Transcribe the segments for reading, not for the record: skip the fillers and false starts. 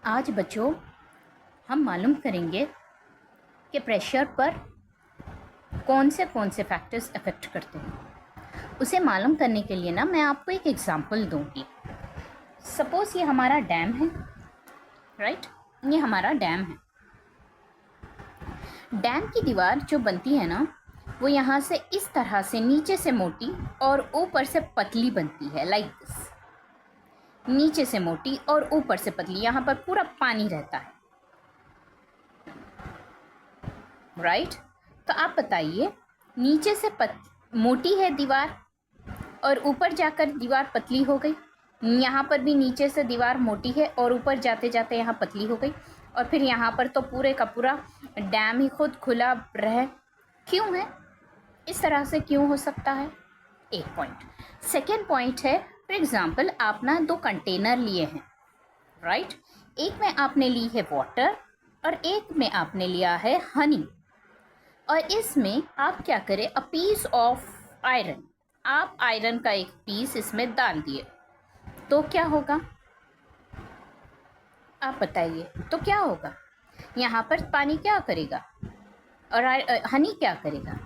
आज बच्चों हम मालूम करेंगे कि प्रेशर पर कौन से फैक्टर्स अफेक्ट करते हैं। उसे मालूम करने के लिए ना मैं आपको एक एग्जांपल दूंगी। सपोज़ ये हमारा डैम है, राइट? ये हमारा डैम है। डैम की दीवार जो बनती है ना, वो यहाँ से इस तरह से नीचे से मोटी और ऊपर से पतली बनती है, लाइक दिस। नीचे से मोटी और ऊपर से पतली, यहाँ पर पूरा पानी रहता है, राइट? तो आप बताइए, नीचे से मोटी है दीवार और ऊपर जाकर दीवार पतली हो गई। यहाँ पर भी नीचे से दीवार मोटी है और ऊपर जाते जाते यहाँ पतली हो गई, और फिर यहाँ पर तो पूरे का पूरा डैम ही खुद खुला रहे। क्यों है? इस तरह से क्यों हो सकता है? एक पॉइंट। सेकेंड पॉइंट है, फॉर एग्जाम्पल आप ना दो कंटेनर लिए हैं, राइट? एक में आपने ली है वाटर और एक में आपने लिया है हनी, और इसमें आप क्या करें, अ पीस ऑफ आयरन, आप आयरन का एक पीस इसमें डाल दिए, तो क्या होगा? आप बताइए, तो क्या होगा? यहाँ पर पानी क्या करेगा और हनी क्या करेगा?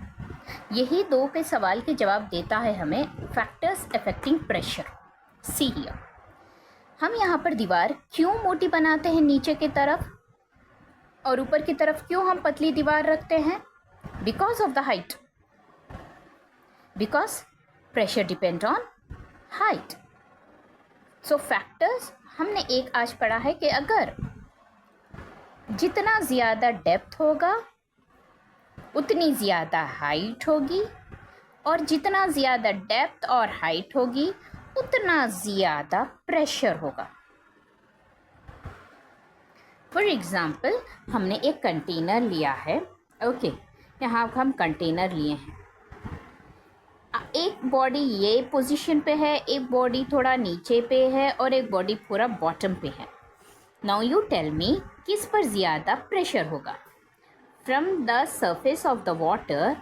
यही दो के सवाल के जवाब देता है हमें factors affecting pressure. See here, हम यहाँ पर दीवार क्यों मोटी बनाते हैं नीचे की तरफ, और ऊपर की तरफ क्यों हम पतली दीवार रखते हैं? Because of the height, because pressure depend on height. So factors हमने एक आज पढ़ा है कि अगर जितना ज़्यादा डेप्थ होगा उतनी ज़्यादा हाइट होगी, और जितना ज़्यादा डेप्थ और हाइट होगी उतना ज़्यादा प्रेशर होगा। फॉर एग्ज़ाम्पल हमने एक कंटेनर लिया है, ओके? यहाँ हम कंटेनर लिए हैं, एक बॉडी ये पोजीशन पे है, एक बॉडी थोड़ा नीचे पे है और एक बॉडी पूरा बॉटम पे है। नाउ यू टेल मी, किस पर ज़्यादा प्रेशर होगा? From the surface of the water,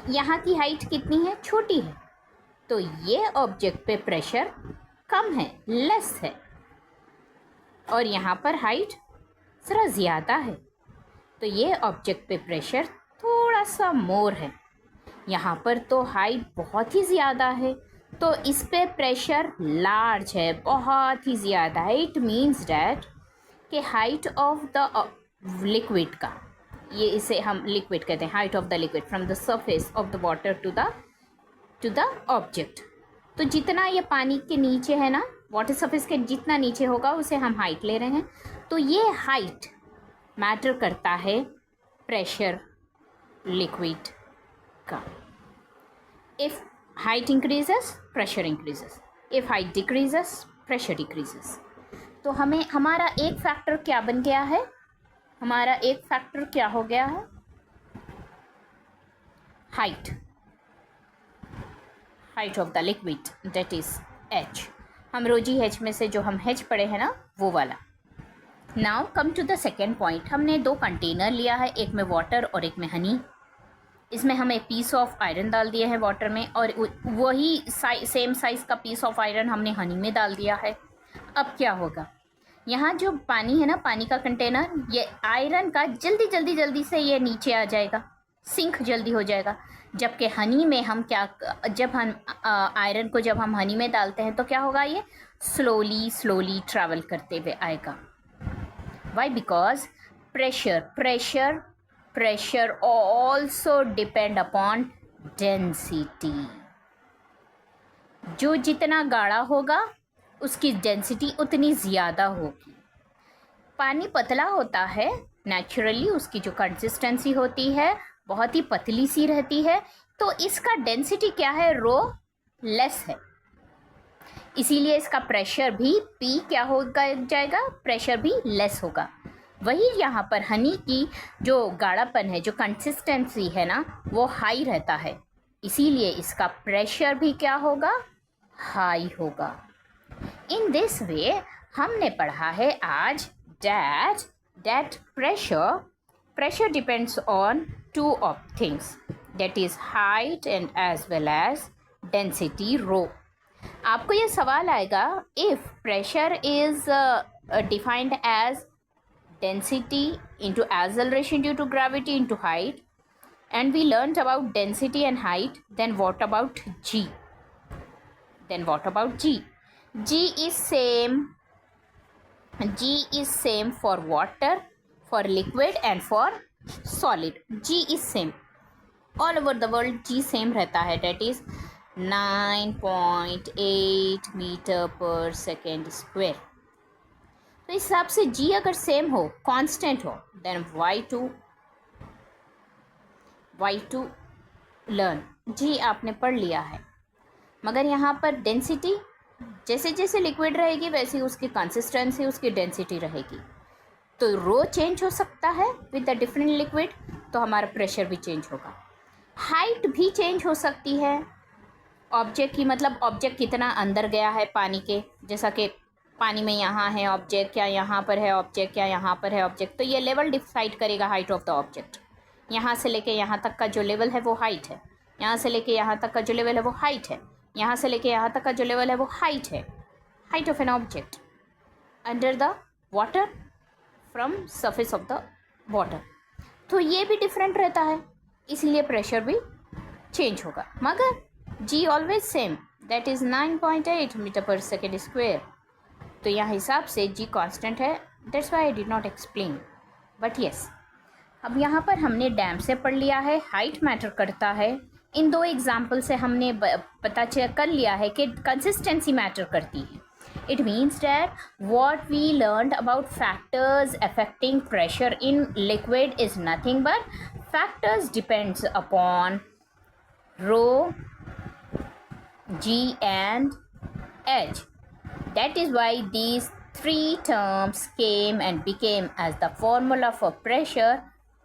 यहाँ की हाइट कितनी है? छोटी है, तो ये ऑब्जेक्ट पे प्रेशर कम है, लेस है, और यहाँ पर हाइट ज़रा ज़्यादा है, तो ये ऑब्जेक्ट पे प्रेशर थोड़ा सा मोर है। यहाँ पर तो हाइट बहुत ही ज़्यादा है, तो इस पे प्रेशर लार्ज है, बहुत ही ज़्यादा है। इट मीन्स डैट कि हाइट ऑफ द लिक्विड का, ये इसे हम लिक्विड कहते हैं, height of the liquid from the surface of the water to the object. तो जितना ये पानी के नीचे है ना, वाटर सरफेस के जितना नीचे होगा उसे हम हाइट ले रहे हैं, तो ये हाइट मैटर करता है प्रेशर लिक्विड का। If height increases, pressure increases. If height decreases, pressure decreases. तो हमें हमारा एक फैक्टर क्या बन गया है? हमारा एक फैक्टर क्या हो गया है? Height, height of the liquid, that is H। हम रोजी H में से जो हम H पढ़े हैं ना, वो वाला। Now come to the second point. हमने दो कंटेनर लिया है, एक में वाटर और एक में हनी। इसमें हम एक पीस ऑफ आयरन डाल दिया है वाटर में, और वही सेम साइज़ का पीस ऑफ आयरन हमने हनी में डाल दिया है। अब क्या होगा? यहाँ जो पानी है ना, पानी का कंटेनर, ये आयरन का जल्दी से ये नीचे आ जाएगा, सिंक जल्दी हो जाएगा। जबकि हनी में हम क्या, जब हम आयरन को जब हम हनी में डालते हैं तो क्या होगा? ये स्लोली ट्रैवल करते हुए आएगा। Why? Because pressure also depend upon density। जो जितना गाढ़ा होगा उसकी डेंसिटी उतनी ज़्यादा होगी। पानी पतला होता है नेचुरली, उसकी जो कंसिस्टेंसी होती है बहुत ही पतली सी रहती है, तो इसका डेंसिटी क्या है? रो लेस है, इसीलिए इसका प्रेशर भी P क्या होगा जाएगा? प्रेशर भी लेस होगा। वही यहाँ पर हनी की जो गाढ़ापन है, जो कंसिस्टेंसी है ना, वो हाई रहता है, इसीलिए इसका प्रेशर भी क्या होगा? हाई होगा। इन दिस वे हमने पढ़ा है आज that pressure depends on two of things, that is height and as well as density rho। आपको ये सवाल आएगा, if pressure is defined as density into acceleration due to gravity into height, and we learned about density and height. Then what about g? G is same for water, for liquid and for solid. G is same all over the world. G same रहता है, that is 9.8 metre per second square. तो इस हिसाब से G अगर same हो, constant हो, then Y2 learn. G आपने पढ़ लिया है, मगर यहाँ पर डेंसिटी जैसे जैसे लिक्विड रहेगी वैसे ही उसकी कंसिस्टेंसी, उसकी डेंसिटी रहेगी. तो रो चेंज हो सकता है विद द डिफरेंट लिक्विड, तो हमारा प्रेशर भी चेंज होगा. हाइट भी चेंज हो सकती है ऑब्जेक्ट की, मतलब ऑब्जेक्ट कितना अंदर गया है पानी के. जैसा कि पानी में यहाँ है ऑब्जेक्ट, क्या यहाँ पर है ऑब्जेक्ट, क्या यहाँ पर है ऑब्जेक्ट. तो ये लेवल डिसाइड करेगा हाइट ऑफ द ऑब्जेक्ट. यहाँ से लेके यहाँ तक का जो लेवल है वो हाइट है, यहाँ से लेके यहाँ तक का जो लेवल है वो हाइट है, यहाँ से लेके यहाँ तक का जो लेवल है वो हाइट है. Height of an object under the water from surface of the water. तो ये भी डिफरेंट रहता है, इसलिए प्रेशर भी चेंज होगा. मगर G always same, that is 9.8 metre per second square. तो यहाँ हिसाब से G कांस्टेंट है, that's why I did not explain. But yes, अब यहाँ पर हमने डैम से पढ़ लिया है, हाइट मैटर करता है. इन दो एग्जाम्पल से हमने पता कर लिया है कि कंसिस्टेंसी मैटर करती है. It means that what we learned about factors affecting pressure in liquid is nothing but factors depends upon rho, G and H. That is why these three terms came and became as the formula for pressure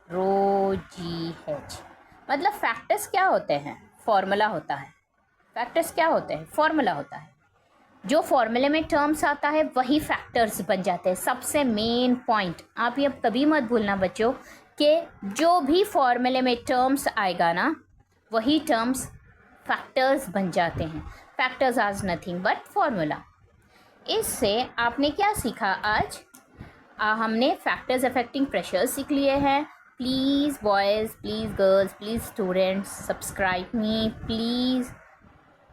rho, G, H. मतलब factors क्या होते हैं, formula होता है. Factors क्या होते हैं, formula होता है. जो फॉर्मूले में टर्म्स आता है वही फैक्टर्स बन जाते हैं. सबसे मेन पॉइंट आप ये कभी मत भूलना बच्चों कि जो भी फॉर्मूले में टर्म्स आएगा ना वही टर्म्स फैक्टर्स बन जाते हैं. Factors are nothing but formula. इससे आपने क्या सीखा आज? हमने फैक्टर्स अफेक्टिंग प्रेशर सीख लिए हैं. Please boys, please girls, please students, subscribe me please.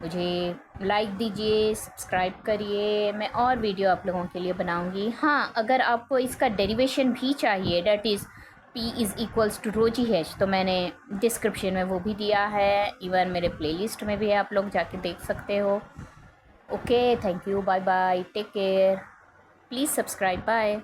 मुझे लाइक दीजिए, सब्सक्राइब करिए. मैं और वीडियो आप लोगों के लिए बनाऊंगी. हाँ, अगर आपको इसका डेरिवेशन भी चाहिए, that is P is equals to rho G H, तो मैंने डिस्क्रिप्शन में वो भी दिया है. इवन मेरे प्लेलिस्ट में भी है, आप लोग जाके देख सकते हो. Okay, thank you, bye bye, take care, please subscribe, bye.